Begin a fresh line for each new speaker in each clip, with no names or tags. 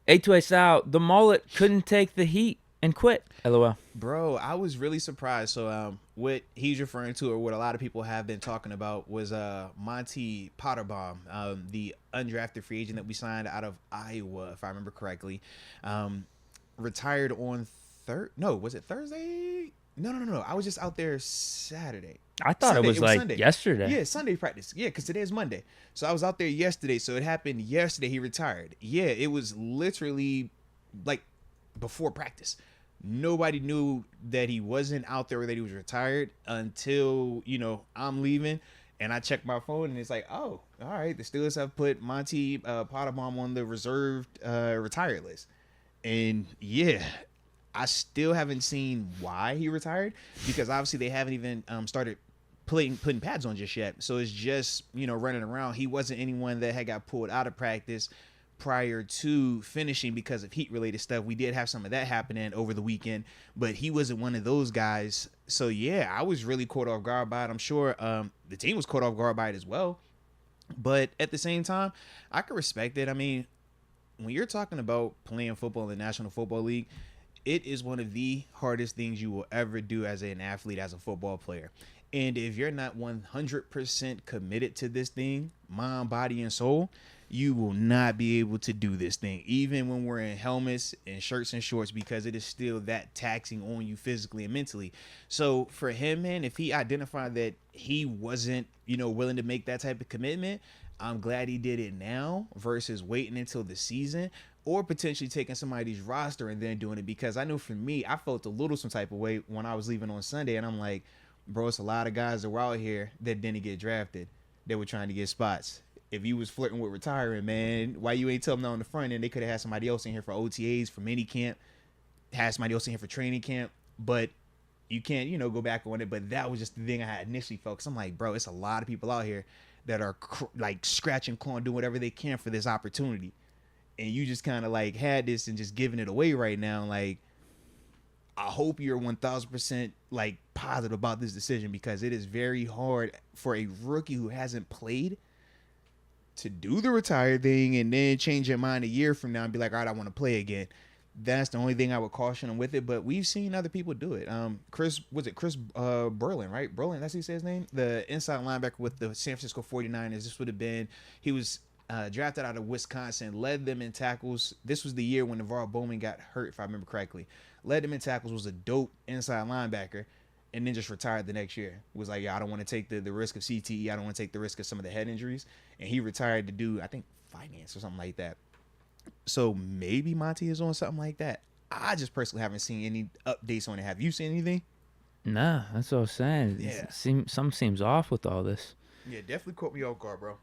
A2A style, the mullet couldn't take the heat and quit. LOL.
Bro, I was really surprised. So, what he's referring to, or what a lot of people have been talking about, was Monte Pottebaum, the undrafted free agent that we signed out of Iowa, if I remember correctly. Um, Retired on No, was it Thursday? No. I was just out there Saturday.
I thought it
Sunday.
was
It was
like
Sunday.
yesterday.
Yeah, Sunday practice. Yeah, because today is Monday. So I was out there yesterday. So it happened yesterday. He retired. Yeah, it was literally like before practice. Nobody knew that he wasn't out there or that he was retired until, I'm leaving. And I checked my phone and it's like, oh, all right. The Steelers have put Monte Pottebaum on the reserved retired list. And yeah, I still haven't seen why he retired, because obviously they haven't even started putting pads on just yet. So it's just, running around. He wasn't anyone that had got pulled out of practice prior to finishing because of heat related stuff. We did have some of that happening over the weekend, but he wasn't one of those guys. So yeah, I was really caught off guard by it. I'm sure the team was caught off guard by it as well. But at the same time, I can respect it. I mean, when you're talking about playing football in the National Football League, it is one of the hardest things you will ever do as an athlete, as a football player. And if you're not 100% committed to this thing, mind, body, and soul, you will not be able to do this thing, even when we're in helmets and shirts and shorts, because it is still that taxing on you physically and mentally. So for him, man, if he identified that he wasn't, willing to make that type of commitment, I'm glad he did it now versus waiting until the season, or potentially taking somebody's roster and then doing it. Because I know for me, I felt a little some type of way when I was leaving on Sunday, and I'm like, bro, it's a lot of guys that were out here that didn't get drafted. They were trying to get spots. If you was flirting with retiring, man, why you ain't tell them that on the front end? They could have had somebody else in here for OTAs, for mini camp, had somebody else in here for training camp, but you can't, go back on it. But that was just the thing I had initially felt. Cause I'm like, bro, it's a lot of people out here that are like scratching, clawing, doing whatever they can for this opportunity. And you just kind of like had this and just giving it away right now. Like, I hope you're 1000% like positive about this decision, because it is very hard for a rookie who hasn't played to do the retire thing and then change your mind a year from now and be like, all right, I want to play again. That's the only thing I would caution him with it. But we've seen other people do it. Chris Berlin, right? Berlin, that's how you say his name? The inside linebacker with the San Francisco 49ers. This would have been, he was drafted out of Wisconsin, led them in tackles. This was the year when Navarro Bowman got hurt, if I remember correctly. Led them in tackles, was a dope inside linebacker, and then just retired the next year. Was like, yeah, I don't want to take the risk of CTE. I don't want to take the risk of some of the head injuries. And he retired to do, I think, finance or something like that. So maybe Monte is on something like that. I just personally haven't seen any updates on it. Have you seen anything?
Nah, that's what I was saying.
Yeah.
Something seems off with all this.
Yeah, definitely caught me off guard, bro.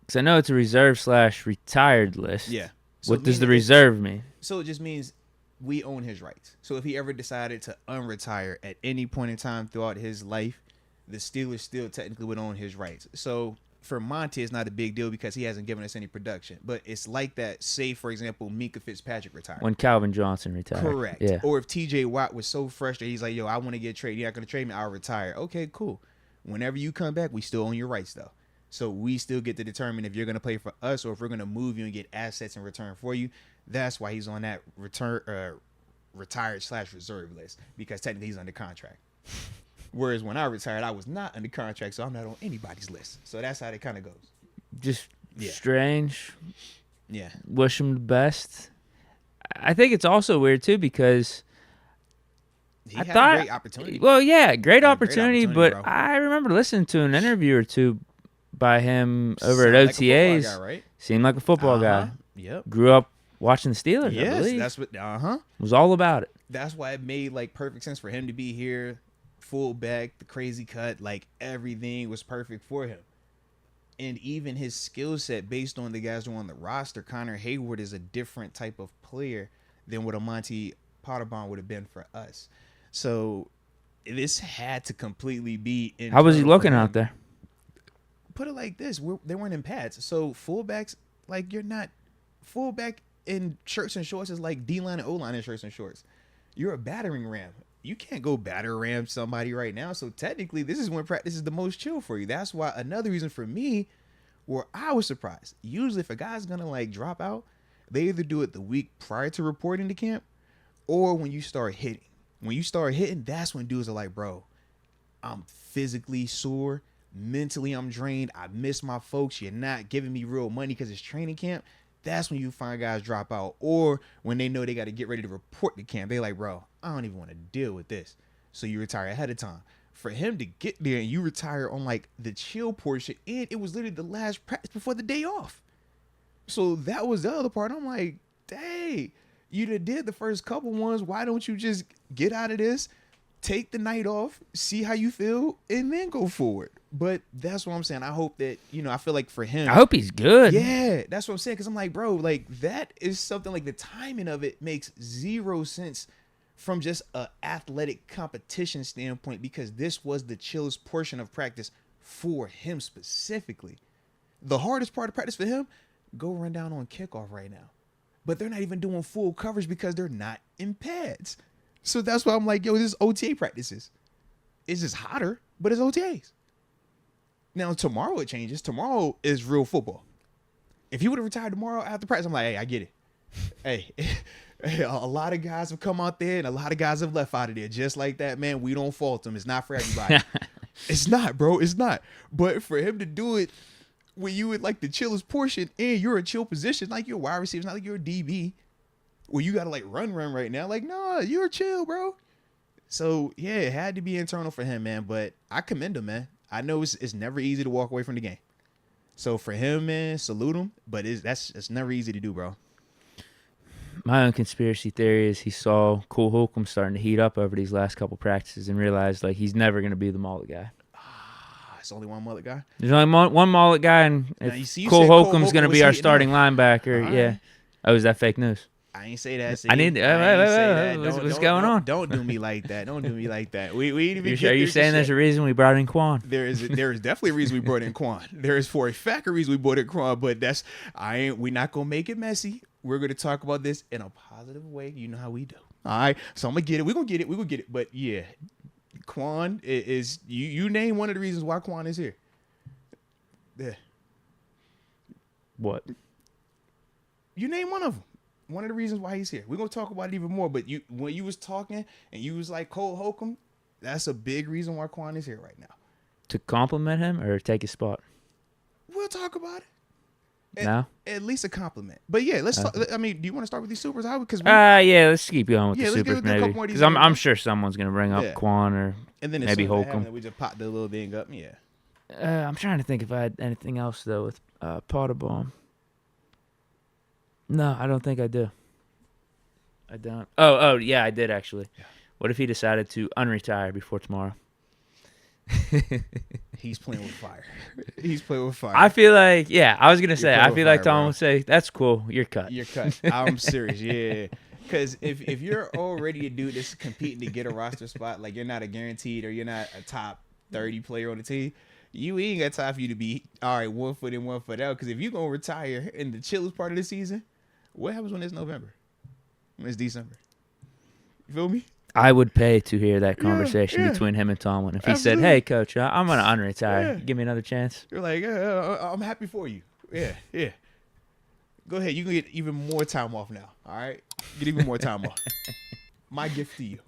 Because I know it's a reserve/retired list.
Yeah.
So what does the reserve mean?
So it just means we own his rights. So if he ever decided to unretire at any point in time throughout his life, the Steelers still technically would own his rights. So for Monte, it's not a big deal because he hasn't given us any production. But it's like that, say, for example, Mika Fitzpatrick retired.
When Calvin Johnson retired.
Correct.
Yeah.
Or if TJ Watt was so frustrated, he's like, yo, I want to get traded. You're not going to trade me. I'll retire. Okay, cool. Whenever you come back, we still own your rights, though. So we still get to determine if you're going to play for us or if we're going to move you and get assets in return for you. That's why he's on that retired/reserve list, because technically he's under contract. Whereas when I retired, I was not under contract, so I'm not on anybody's list. So that's how it kind of goes.
Just strange.
Yeah.
Wish him the best. I think it's also weird, too, because
he had a great opportunity.
Well, yeah, great opportunity, but
bro.
I remember listening to an interview or two by him over at OTAs.
Like guy, right?
Seemed like a football guy.
Yep.
Grew up watching the Steelers,
yes,
I believe.
That's what,
was all about it.
That's why it made, like, perfect sense for him to be here. Full back, the crazy cut, like, everything was perfect for him. And even his skill set, based on the guys who are on the roster, Connor Hayward is a different type of player than what a Monte Pottebaum would have been for us. So this had to completely be in.
How was he looking out there?
Put it like this: they weren't in pads. So fullbacks, like, you're not fullback in shirts and shorts is like D-line and O-line in shirts and shorts. You're a battering ram. You can't go batter ram somebody right now. So technically, this is when practice is the most chill for you. That's why another reason for me, where I was surprised. Usually, if a guy's gonna like drop out, They either do it the week prior to reporting to camp or when you start hitting. When you start hitting, that's when dudes are like, bro, I'm physically sore. Mentally, I'm drained. I miss my folks. You're not giving me real money because it's training camp. That's when you find guys drop out. Or when they know they got to get ready to report to camp. They like, bro, I don't even want to deal with this. So you retire ahead of time. For him to get there and you retire on like the chill portion, and it was literally the last practice before the day off. So that was the other part. I'm like, dang, you did the first couple ones. Why don't you just get out of this, take the night off, see how you feel, and then go forward? But that's what I'm saying. I hope that, I feel like for him.
I hope he's good.
Yeah, that's what I'm saying. Because I'm like, bro, like that is something like the timing of it makes zero sense from just a athletic competition standpoint, because this was the chillest portion of practice for him specifically. The hardest part of practice for him, go run down on kickoff right now. But they're not even doing full coverage because they're not in pads. So that's why I'm like, yo, this is OTA practices. It's just hotter, but it's OTAs. Now, tomorrow it changes. Tomorrow is real football. If he would have retired tomorrow after practice, I'm like, hey, I get it. Hey, a lot of guys have come out there and a lot of guys have left out of there. Just like that, man, we don't fault them. It's not for everybody. It's not, bro. It's not. But for him to do it when you would like the chillest portion and you're a chill position, like you're a wide receiver, it's not like you're a DB, where you got to like run right now. Like, nah, you're chill, bro. So, yeah, it had to be internal for him, man. But I commend him, man. I know it's never easy to walk away from the game. So for him, man, salute him. But it's never easy to do, bro.
My own conspiracy theory is he saw Cole Holcomb starting to heat up over these last couple practices and realized like he's never going to be the mullet guy.
It's only one mullet guy.
There's only one mullet guy, and if Cole Holcomb's going to be our starting linebacker, right. Yeah. Oh, is that fake news?
I ain't say that. See,
I need. What's going on?
Don't do me like that. Don't do me like that. We ain't even.
Are you saying there's a reason we brought in Quan?
There is definitely a reason we brought in Quan. There is for a fact a reason we brought in Quan. But we're not gonna make it messy. We're gonna talk about this in a positive way. You know how we do. All right. So I'm gonna get it. We're gonna get it. But yeah, Quan is you name one of the reasons why Quan is here. Yeah.
What?
You name one of them. One of the reasons why he's here. We're going to talk about it even more. But when you was talking and you was like Cole Holcomb, that's a big reason why Quan is here right now.
To compliment him or take his spot?
We'll talk about it.
No?
At least a compliment. But yeah, let's talk. I mean, do you want to start with these supers?
Yeah, let's keep going with the supers maybe. Because I'm sure someone's going to bring up Quan or
and then
maybe Holcomb.
We just popped the little thing up. Yeah.
I'm trying to think if I had anything else, though, with Pottebaum. No, I don't think I do. I don't. Oh, yeah, I did actually. Yeah. What if he decided to unretire before tomorrow?
He's playing with fire. He's playing with fire.
I feel like, I was going to say, I feel like Tom would say, that's cool, you're cut.
You're cut. I'm serious, yeah. Because if you're already a dude that's competing to get a roster spot, like you're not a guaranteed or you're not a top 30 player on the team, you ain't got time for you to be, all right, 1 foot in, 1 foot out. Because if you're going to retire in the chillest part of the season, what happens when it's November? When it's December? You feel me?
I would pay to hear that conversation between him and Tomlin. If he said, hey, coach, I'm going to unretire. Give me another chance.
You're like, I'm happy for you. Yeah. Go ahead. You can get even more time off now. All right? Get even more time off. My gift to you.